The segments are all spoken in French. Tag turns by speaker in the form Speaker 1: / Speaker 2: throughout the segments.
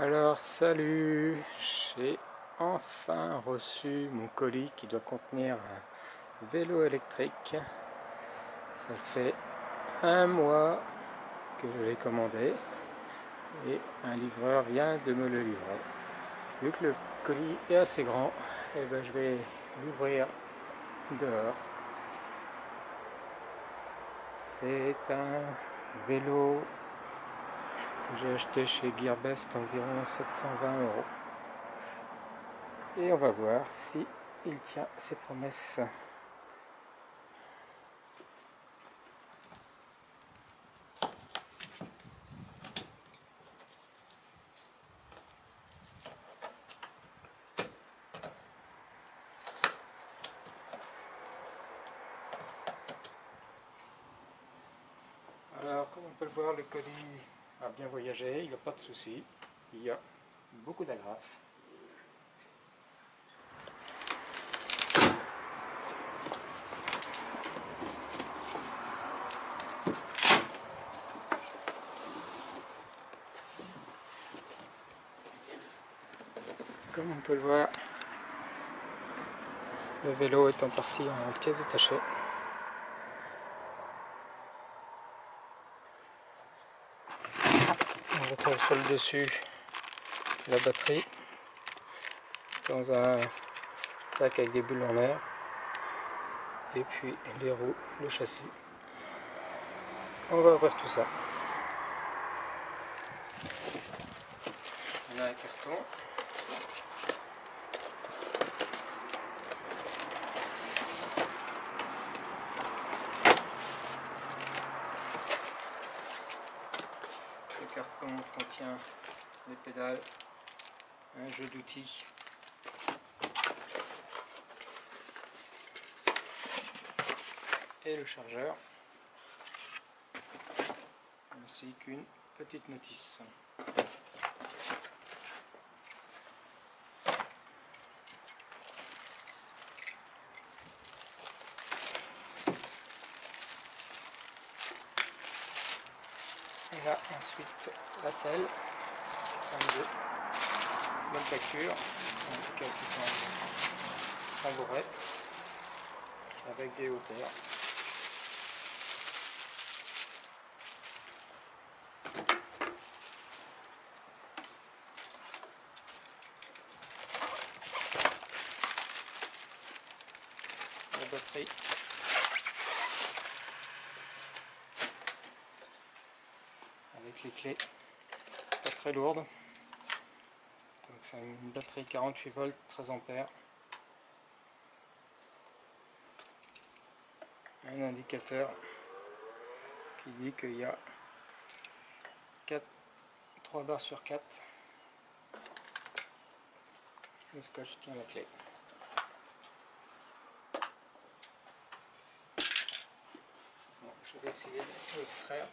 Speaker 1: Alors salut, j'ai enfin reçu mon colis qui doit contenir un vélo électrique. Ça fait un mois que je l'ai commandé et un livreur vient de me le livrer. Vu que le colis est assez grand, je vais l'ouvrir dehors. C'est un vélo que j'ai acheté chez Gearbest environ 720 €. Et on va voir si il tient ses promesses. Alors, comme on peut le voir, le colis a bien voyagé, il n'y a pas de souci. Il y a beaucoup d'agrafes. Comme on peut le voir, le vélo est en partie en pièces détachées. On retrouve sur le dessus la batterie dans un pack avec des bulles en air, et puis les roues, le châssis. On va ouvrir tout ça. On a un carton. Le carton contient les pédales, un jeu d'outils, et le chargeur, ainsi qu'une petite notice. Et là ensuite la selle, qui sont de bonne facture, en tout cas qui sont rembourrées, avec des hauteurs. La batterie, avec les clés, pas très lourde. Donc c'est une batterie 48 volts, 13 ampères. Un indicateur qui dit qu'il y a 3 barres sur 4. Le scotch tient la clé. Bon, je vais essayer de tout extraire.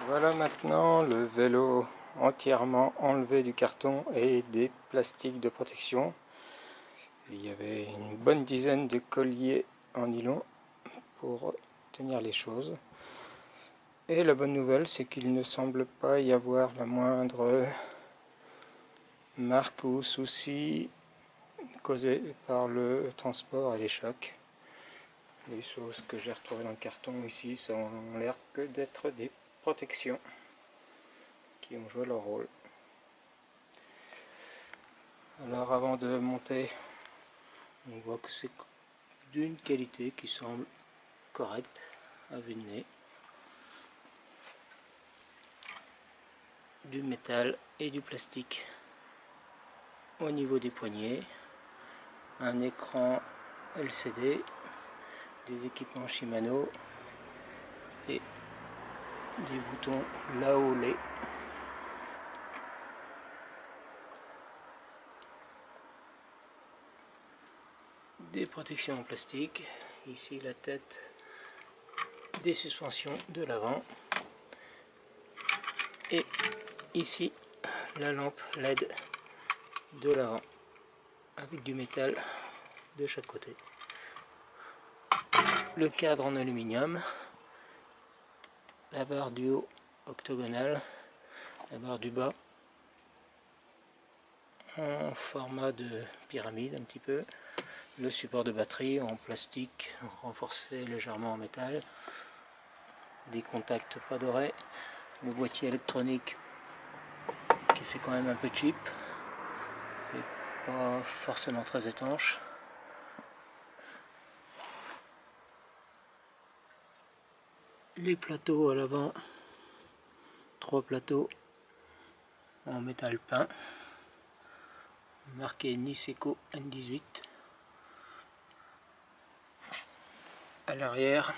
Speaker 1: Voilà maintenant le vélo entièrement enlevé du carton et des plastiques de protection. Il y avait une bonne dizaine de colliers en nylon pour tenir les choses. Et la bonne nouvelle, c'est qu'il ne semble pas y avoir la moindre marque ou souci causé par le transport et les chocs. Les choses que j'ai retrouvées dans le carton ici sont l'air que d'être des protections qui ont joué leur rôle. Alors avant de monter, on voit que c'est d'une qualité qui semble correcte à vue de nez. Du métal et du plastique au niveau des poignets, un écran LCD, des équipements Shimano et des boutons Laolé. des protections en plastique, ici la tête des suspensions de l'avant, et ici la lampe LED de l'avant avec du métal de chaque côté. Le cadre en aluminium, la barre du haut octogonale, la barre du bas en format de pyramide un petit peu, le support de batterie en plastique renforcé légèrement en métal, des contacts pas dorés, le boîtier électronique qui fait quand même un peu cheap et pas forcément très étanche. Les plateaux à l'avant, 3 plateaux en métal peint, marqué Niseko N18. À l'arrière,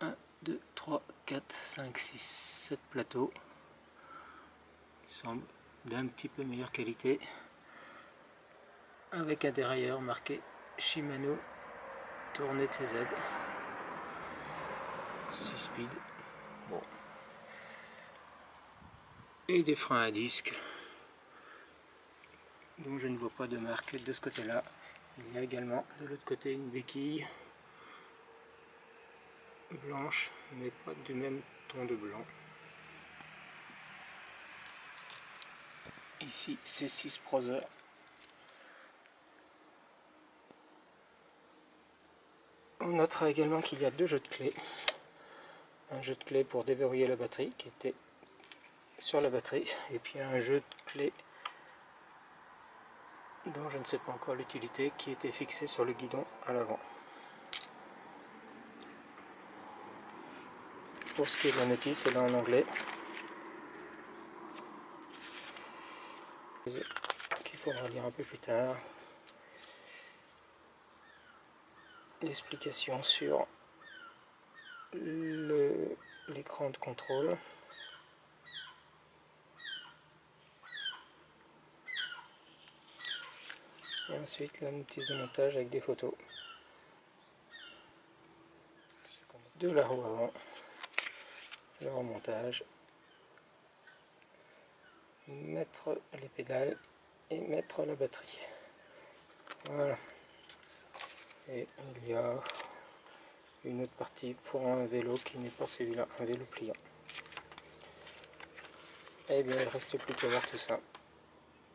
Speaker 1: 1, 2, 3, 4, 5, 6, 7 plateaux, qui semblent d'un petit peu meilleure qualité, avec un dérailleur marqué Shimano Tournée TZ, 6 speed. Bon. Et des freins à disque, dont je ne vois pas de marque de ce côté-là. Il y a également de l'autre côté une béquille blanche, mais pas du même ton de blanc. Ici, c'est 6 Brother. On notera également qu'il y a 2 jeux de clés. Un jeu de clés pour déverrouiller la batterie, qui était sur la batterie, et puis un jeu de clés dont je ne sais pas encore l'utilité, qui était fixé sur le guidon à l'avant. Pour ce qui est de la notice, elle est en anglais, qu'il faudra lire un peu plus tard. L'explication sur l'écran de contrôle. Et ensuite la notice de montage avec des photos de la roue avant, le remontage, mettre les pédales et mettre la batterie. Voilà. Et il y a une autre partie pour un vélo qui n'est pas celui-là, un vélo pliant. Et bien il ne reste plus qu'à voir tout ça.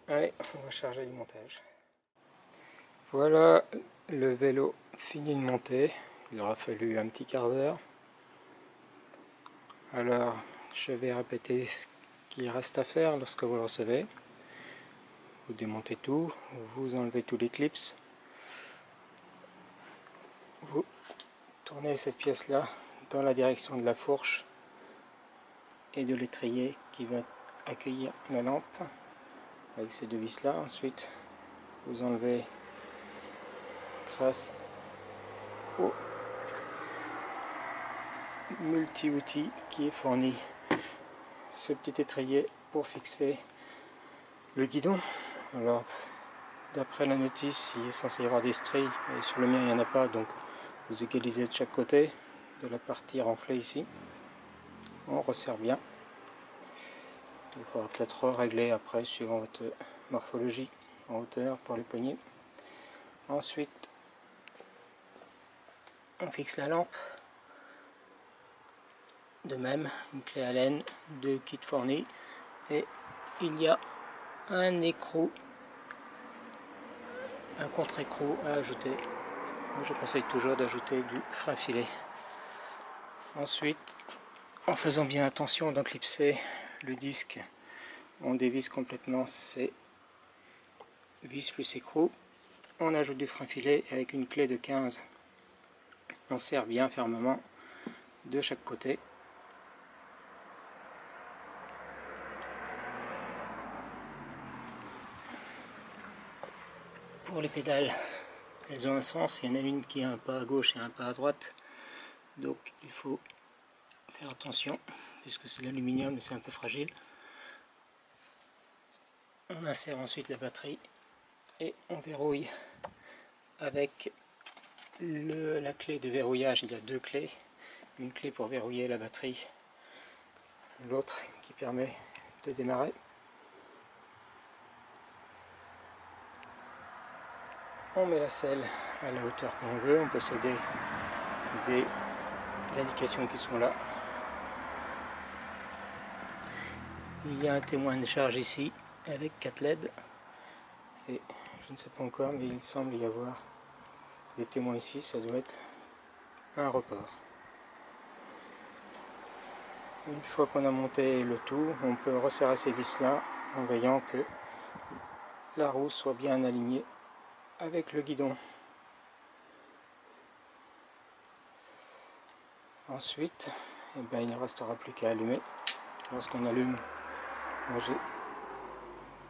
Speaker 1: Allez, on va charger du montage. Voilà le vélo fini de monter. Il aura fallu un petit quart d'heure. Alors je vais répéter ce qu'il reste à faire lorsque vous le recevez. Vous démontez tout, vous enlevez tous les clips, vous tournez cette pièce là dans la direction de la fourche et de l'étrier qui va accueillir la lampe avec ces 2 vis là. Ensuite vous enlevez grâce au multi-outil qui est fourni ce petit étrier pour fixer le guidon. Alors d'après la notice il est censé y avoir des stries et sur le mien il n'y en a pas, donc vous égalisez de chaque côté de la partie renflée ici. On resserre bien. Il faudra peut-être régler après suivant votre morphologie en hauteur pour les poignées. Ensuite on fixe la lampe. De même, une clé Allen, 2 kits fournis, et il y a un écrou, un contre-écrou à ajouter. Moi, je conseille toujours d'ajouter du frein filet. Ensuite, en faisant bien attention d'enclipser le disque, on dévisse complètement ces vis plus écrou. On ajoute du frein filet et avec une clé de 15, on serre bien fermement de chaque côté. Pour les pédales, elles ont un sens, il y en a une qui a un pas à gauche et un pas à droite, donc il faut faire attention puisque c'est de l'aluminium et c'est un peu fragile. On insère ensuite la batterie et on verrouille avec la clé de verrouillage. Il y a deux clés, une clé pour verrouiller la batterie, l'autre qui permet de démarrer. On met la selle à la hauteur que l'on veut, on peut s'aider des indications qui sont là. Il y a un témoin de charge ici avec 4 LED et je ne sais pas encore, mais il semble y avoir des témoins ici, ça doit être un report. Une fois qu'on a monté le tout, on peut resserrer ces vis là en veillant que la roue soit bien alignée avec le guidon. Ensuite, il ne restera plus qu'à allumer. Lorsqu'on allume, j'ai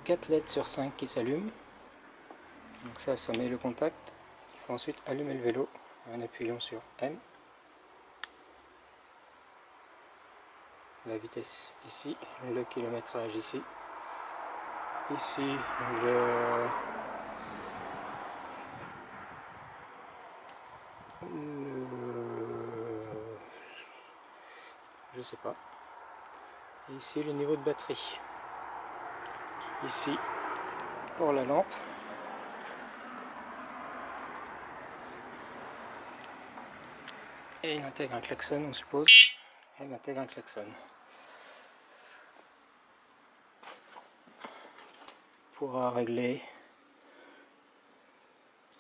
Speaker 1: 4 LED sur 5 qui s'allument. Donc ça met le contact. Il faut ensuite allumer le vélo en appuyant sur M. La vitesse ici, le kilométrage ici. Ici, je sais pas. Et ici, le niveau de batterie. Ici, pour la lampe. Et il intègre un klaxon, on suppose. Elle intègre un klaxon. On pourra régler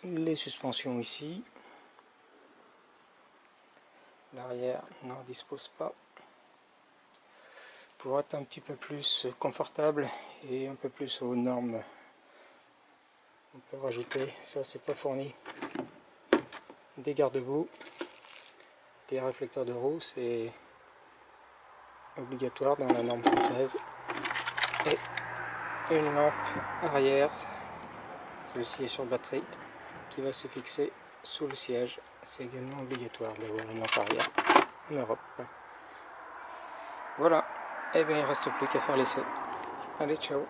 Speaker 1: les suspensions ici. L'arrière n'en dispose pas. Pour être un petit peu plus confortable et un peu plus aux normes, on peut rajouter, ça c'est pas fourni, des garde-boue, des réflecteurs de roue, c'est obligatoire dans la norme française, et une lampe arrière, celle-ci est sur batterie, qui va se fixer sous le siège. C'est également obligatoire d'avoir une lampe arrière en Europe. Voilà, et bien il ne reste plus qu'à faire l'essai. Allez, ciao!